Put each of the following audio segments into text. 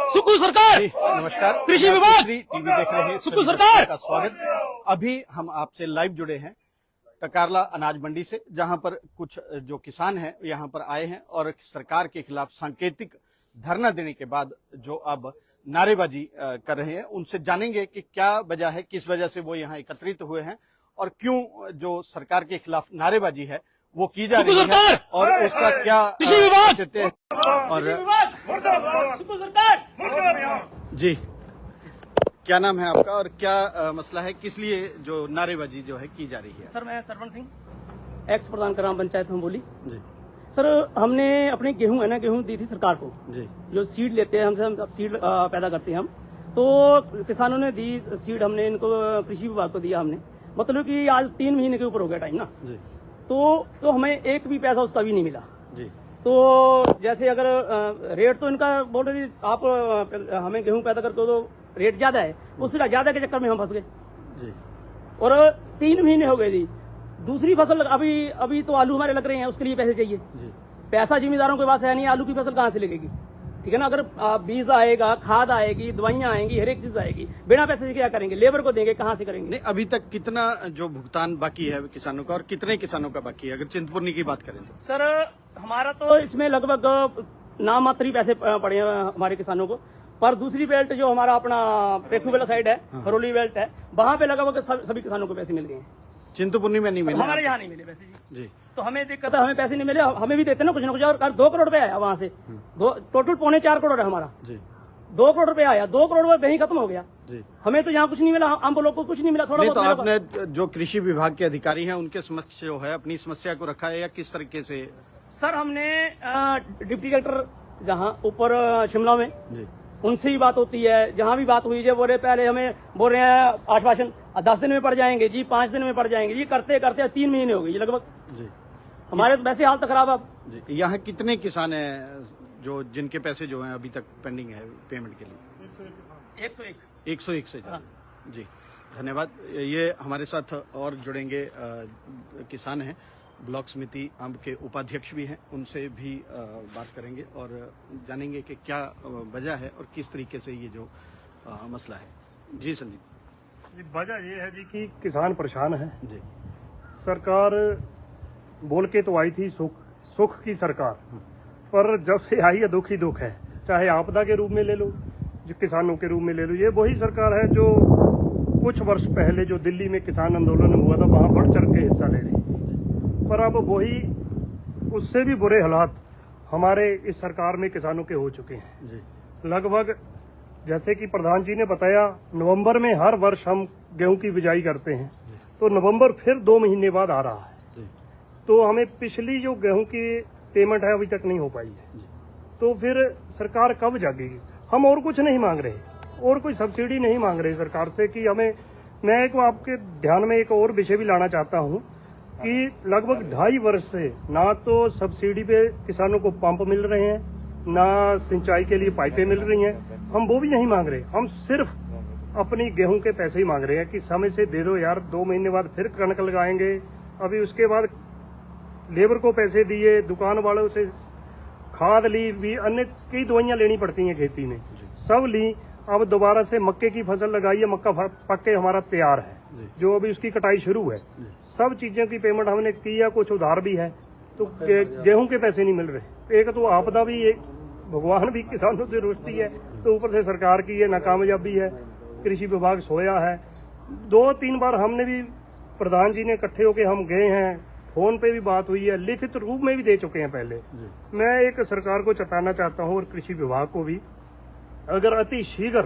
सुक्खू सरकार। नमस्कार, कृषि विभाग टीवी देख रहे हैं सुक्खू सरकार का स्वागत। अभी हम आपसे लाइव जुड़े हैं टकारला अनाज मंडी से, जहां पर कुछ जो किसान हैं यहां पर आए हैं और सरकार के खिलाफ सांकेतिक धरना देने के बाद जो अब नारेबाजी कर रहे हैं, उनसे जानेंगे कि क्या वजह है, किस वजह से वो यहाँ एकत्रित हुए हैं और क्यों जो सरकार के खिलाफ नारेबाजी है वो की जा रही है और उसका क्या कृषि विभाग औचित्य है। और सुक्खू सरकार जी, क्या नाम है आपका और क्या मसला है, किस लिए जो नारेबाजी जो है की जा रही है? सर मैं सरवण सिंह, एक्स प्रधान ग्राम पंचायत हम बोली। जी सर हमने अपनी गेहूं है ना, गेहूं दी थी सरकार को। जी जो सीड लेते हैं हमसे, हम सीड पैदा करते हैं हम, तो किसानों ने दी सीड, हमने इनको कृषि विभाग को दिया हमने, मतलब कि आज 3 महीने के ऊपर हो गया टाइम ना। जी तो हमें एक भी पैसा उसका भी नहीं मिला। जी तो जैसे अगर रेट तो इनका बोल रहे थे आप हमें गेहूं पैदा करके तो रेट ज्यादा है, उससे ज्यादा के चक्कर में हम फंस गए। जी और 3 महीने हो गए जी। दूसरी फसल अभी तो आलू हमारे लग रहे हैं, उसके लिए पैसे चाहिए। जी पैसा जिम्मेदारों के पास है नहीं, आलू की फसल कहाँ से लगेगी? ठीक है ना, अगर बीज आएगा, खाद आएगी, दवाइयां आएंगी, हर एक चीज आएगी, बिना पैसे से क्या करेंगे? लेबर को देंगे, कहाँ से करेंगे? नहीं, अभी तक कितना जो भुगतान बाकी है किसानों का और कितने किसानों का बाकी है अगर चिंतपूर्णी की बात करें तो? सर हमारा तो इसमें लगभग नाम मात्र ही पैसे पड़े हैं हमारे किसानों को, पर दूसरी बेल्ट जो हमारा अपना पेखू वाला साइड है, हरोली बेल्ट है, वहाँ पे लगभग सभी किसानों को पैसे मिल गए हैं। चिंतपूर्णी में नहीं मिले? हमारे यहाँ नहीं मिले पैसे जी। तो हमें दिक्कत है, हमें पैसे नहीं मिले, हमें भी देते ना कुछ ना कुछ। और 2 करोड़ रुपए आया वहाँ से, टोटल 3.25 करोड़ है हमारा। जी 2 करोड़ रुपए आया, 2 करोड़ रुपए कहीं खत्म हो गया। जी हमें तो यहाँ कुछ नहीं मिला, हम लोग को कुछ नहीं मिला। थोड़ा नहीं, तो आपने जो कृषि विभाग के अधिकारी हैं उनके समक्ष जो है अपनी समस्या को रखा है या किस तरीके से? सर हमने डिप्टी कलेक्टर जहाँ ऊपर शिमला में, उनसे ही बात होती है, जहाँ भी बात हुई है बोले पहले हमें बोल रहे हैं आश्वासन 10 दिन में पड़ जाएंगे जी, 5 दिन में पड़ जाएंगे जी, करते करते 3 महीने हो गए लगभग। जी हमारे तो वैसे हालत खराब अब। जी यहाँ कितने किसान हैं जो जिनके पैसे जो हैं अभी तक पेंडिंग है पेमेंट के लिए? 101 से ज्यादा। जी धन्यवाद। ये हमारे साथ और जुड़ेंगे किसान हैं, ब्लॉक समिति अंब के उपाध्यक्ष भी हैं, उनसे भी बात करेंगे और जानेंगे कि क्या वजह है और किस तरीके से ये जो मसला है। जी संदीप जी, वजह ये है जी कि किसान परेशान है जी। सरकार बोल के तो आई थी सुख की सरकार, पर जब से आई है दुख ही दुख है। चाहे आपदा के रूप में ले लो, जो किसानों के रूप में ले लो, ये वही सरकार है जो कुछ वर्ष पहले जो दिल्ली में किसान आंदोलन हुआ था वहां बढ़ चढ़ के हिस्सा ले रही, पर अब वही उससे भी बुरे हालात हमारे इस सरकार में किसानों के हो चुके हैं। जी लगभग जैसे कि प्रधान जी ने बताया, नवंबर में हर वर्ष हम गेहूं की बिजाई करते हैं, तो नवंबर फिर 2 महीने बाद आ रहा है, तो हमें पिछली जो गेहूं की पेमेंट है अभी तक नहीं हो पाई है। तो फिर सरकार कब जागेगी? हम और कुछ नहीं मांग रहे, और कोई सब्सिडी नहीं मांग रहे सरकार से कि हमें। मैं एक आपके ध्यान में एक और विषय भी लाना चाहता हूँ कि लगभग 2.5 वर्ष से ना तो सब्सिडी पे किसानों को पंप मिल रहे हैं, ना सिंचाई के लिए पाइपें मिल रही हैं, हम वो भी नहीं मांग रहे, हम सिर्फ अपनी गेहूं के पैसे ही मांग रहे हैं कि समय से दे दो यार, 2 महीने बाद फिर कणक लगाएंगे। अभी उसके बाद लेबर को पैसे दिए, दुकान वालों से खाद ली, भी अन्य कई दवाइयां लेनी पड़ती हैं खेती में, सब ली। अब दोबारा से मक्के की फसल लगाई है, मक्का पक के हमारा तैयार है, जो अभी उसकी कटाई शुरू है। सब चीजों की पेमेंट हमने की है, कुछ उधार भी है, तो गेहूं के पैसे नहीं मिल रहे। एक तो आपदा भी, एक भगवान भी किसानों से रुष्टि है, तो ऊपर से सरकार की ये नाकामयाबी है। कृषि विभाग सोया है। 2-3 बार हमने भी, प्रधान जी ने इकट्ठे होके हम गए हैं, फोन पे भी बात हुई है, लिखित रूप में भी दे चुके हैं पहले। मैं एक सरकार को चेताना चाहता हूँ और कृषि विभाग को भी, अगर अति शीघ्र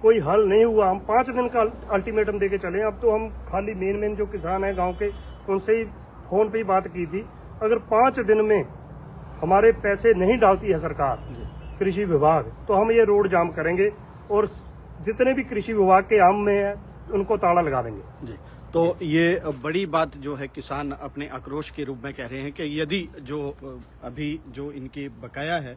कोई हल नहीं हुआ, हम 5 दिन का अल्टीमेटम देके चले। अब तो हम खाली मेन जो किसान हैं गांव के, उनसे ही फोन पे ही बात की थी। अगर 5 दिन में हमारे पैसे नहीं डालती है सरकार, कृषि विभाग, तो हम ये रोड जाम करेंगे और जितने भी कृषि विभाग के आम में है उनको ताला लगा देंगे। जी तो ये बड़ी बात जो है किसान अपने आक्रोश के रूप में कह रहे हैं कि यदि जो अभी जो इनकी बकाया है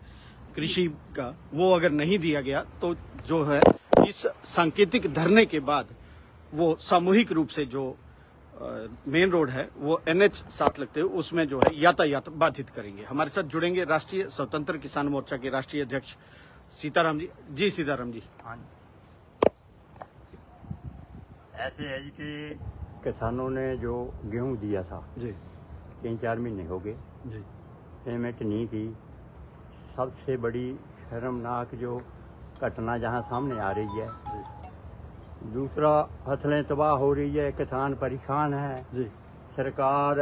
कृषि का, वो अगर नहीं दिया गया तो जो है इस सांकेतिक धरने के बाद वो सामूहिक रूप से जो मेन रोड है वो NH 7 लगते हुए उसमें जो है यातायात बाधित करेंगे। हमारे साथ जुड़ेंगे राष्ट्रीय स्वतंत्र किसान मोर्चा के राष्ट्रीय अध्यक्ष सीताराम जी। जी सीताराम जी। हाँ जी, ऐसे है जी कि किसानों ने जो गेहूं दिया था जी 3-4 महीने हो गए, जी पेमेंट नहीं की। सबसे बड़ी शर्मनाक जो घटना जहां सामने आ रही है, दूसरा फसलें तबाह हो रही है, किसान परेशान है, जी सरकार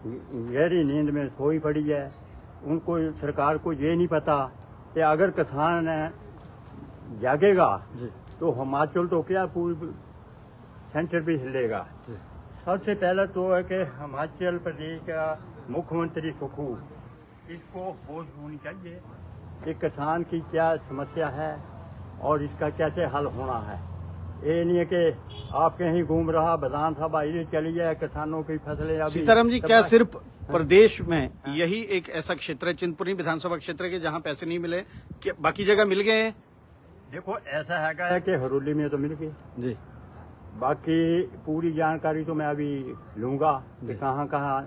गहरी नींद में सोई पड़ी है। उनको सरकार को ये नहीं पता कि अगर किसान जागेगा जी तो हिमाचल तो क्या पूरी सेंटर भी हिलेगा। जी सबसे पहले तो है कि हिमाचल प्रदेश का मुख्यमंत्री सुखू, इसको होश होनी चाहिए कि किसान की क्या समस्या है और इसका कैसे हल होना है। ये नहीं है कि आप कहीं घूम रहा विधानसभा इधर चली जाए, किसानों की फसलें अभी। सीताराम जी, क्या सिर्फ प्रदेश में यही एक ऐसा क्षेत्र है, चिंतपूर्णी विधानसभा क्षेत्र के, जहां पैसे नहीं मिले, कि बाकी जगह मिल गए हैं? देखो ऐसा है कि हरोली में तो मिल गए जी बाकी पूरी जानकारी तो मैं अभी लूंगा कि कहाँ कहाँ,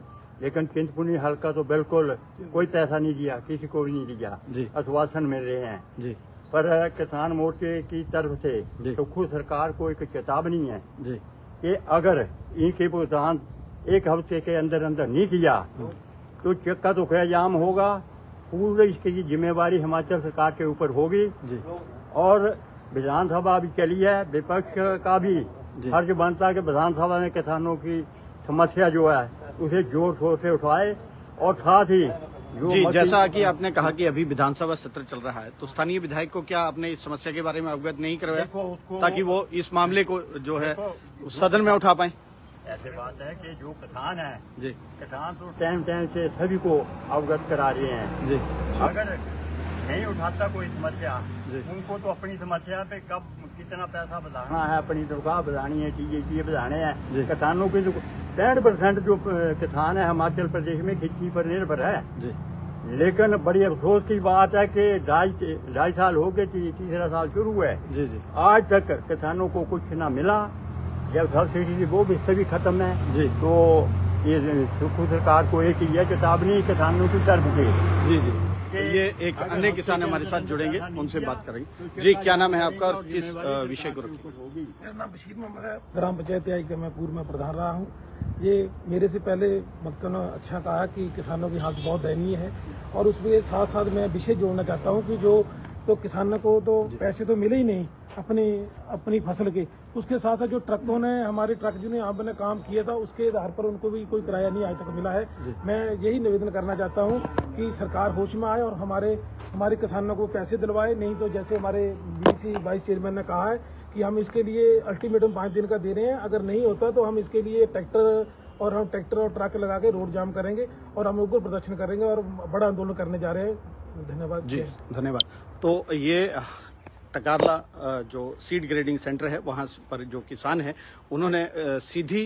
लेकिन चिंतपूर्णी हल्का तो बिल्कुल कोई पैसा नहीं दिया, किसी को भी नहीं दिया, जी आश्वासन मिल रहे हैं। जी पर किसान मोर्चे की तरफ से जी। सुखू सरकार को एक चेतावनी है जी कि अगर इनके भुगतान एक हफ्ते के अंदर अंदर नहीं किया तो चक्का तो क्या जाम होगा। पूरी इसकी जिम्मेवारी हिमाचल सरकार के ऊपर होगी जी और विधानसभा भी चली है, विपक्ष का भी फर्ज बनता है कि विधानसभा में किसानों की समस्या जो है उसे जोर शोर से उठाए और साथ ही जो जी, जैसा कि आपने कहा कि अभी विधानसभा सत्र चल रहा है, तो स्थानीय विधायक को क्या आपने इस समस्या के बारे में अवगत नहीं करवाया ताकि वो इस मामले को जो है सदन में उठा पाए? ऐसी बात है कि जो किसान है जी किसान तो टाइम टाइम से सभी को अवगत करा रहे हैं। जी अगर नहीं उठाता कोई समस्या, जी। उनको तो अपनी समस्या पे कब कितना पैसा बढ़ाना है, अपनी तनख्वाह बढ़ानी है, चीजें बढ़ाने जी। हैं। किसानों की 65% जो किसान है हिमाचल प्रदेश में खेती पर निर्भर है। जी लेकिन बड़ी अफसोस की बात है कि 2.5 साल हो गए, तीसरा साल शुरू हुआ है, जी जी आज तक किसानों को कुछ न मिला। जब सब्सिडी थी वो भी सभी खत्म है। जी तो ये सुखू सरकार को एक ही है चेतावनी किसानों की तरफ से। जी जी। तो ये एक अन्य किसान हमारे साथ जुड़ेंगे, उनसे बात करेंगे। जी, क्या नाम है आपका और किस विषय को रखें? मेरा नाम बशीर मोहम्मद है, ग्राम पंचायत जमापुर में प्रधान रहा हूँ। ये मेरे से पहले वक्ता ने अच्छा कहा कि किसानों की हालत बहुत दयनीय है और उसमें साथ साथ मैं विषय जोड़ना चाहता हूँ कि जो तो किसानों को तो पैसे तो मिले ही नहीं अपनी फसल के, उसके साथ साथ जो ट्रकों ने हमारे ट्रक जो ने यहाँ काम किया था उसके आधार पर उनको भी कोई किराया नहीं आज तक मिला है। मैं यही निवेदन करना चाहता हूँ कि सरकार होश में आए और हमारे किसानों को पैसे दिलवाए, नहीं तो जैसे हमारे बीसी वाइस चेयरमैन ने कहा है कि हम इसके लिए अल्टीमेटम 5 दिन का दे रहे हैं, अगर नहीं होता तो हम इसके लिए ट्रैक्टर और ट्रक लगा के रोड जाम करेंगे और हम उग्र प्रदर्शन करेंगे और बड़ा आंदोलन करने जा रहे हैं। धन्यवाद जी, धन्यवाद। तो ये टकारला जो सीड ग्रेडिंग सेंटर है वहां पर जो किसान है उन्होंने सीधी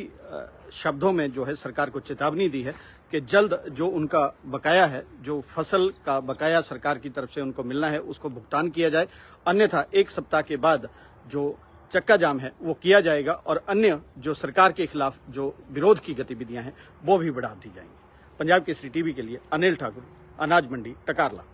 शब्दों में जो है सरकार को चेतावनी दी है कि जल्द जो उनका बकाया है, जो फसल का बकाया सरकार की तरफ से उनको मिलना है उसको भुगतान किया जाए, अन्यथा 1 सप्ताह के बाद जो चक्का जाम है वो किया जाएगा और अन्य जो सरकार के खिलाफ जो विरोध की गतिविधियां हैं वो भी बढ़ा दी जाएंगी। पंजाब केसरी टीवी के लिए अनिल ठाकुर, अनाज मंडी, टकारला।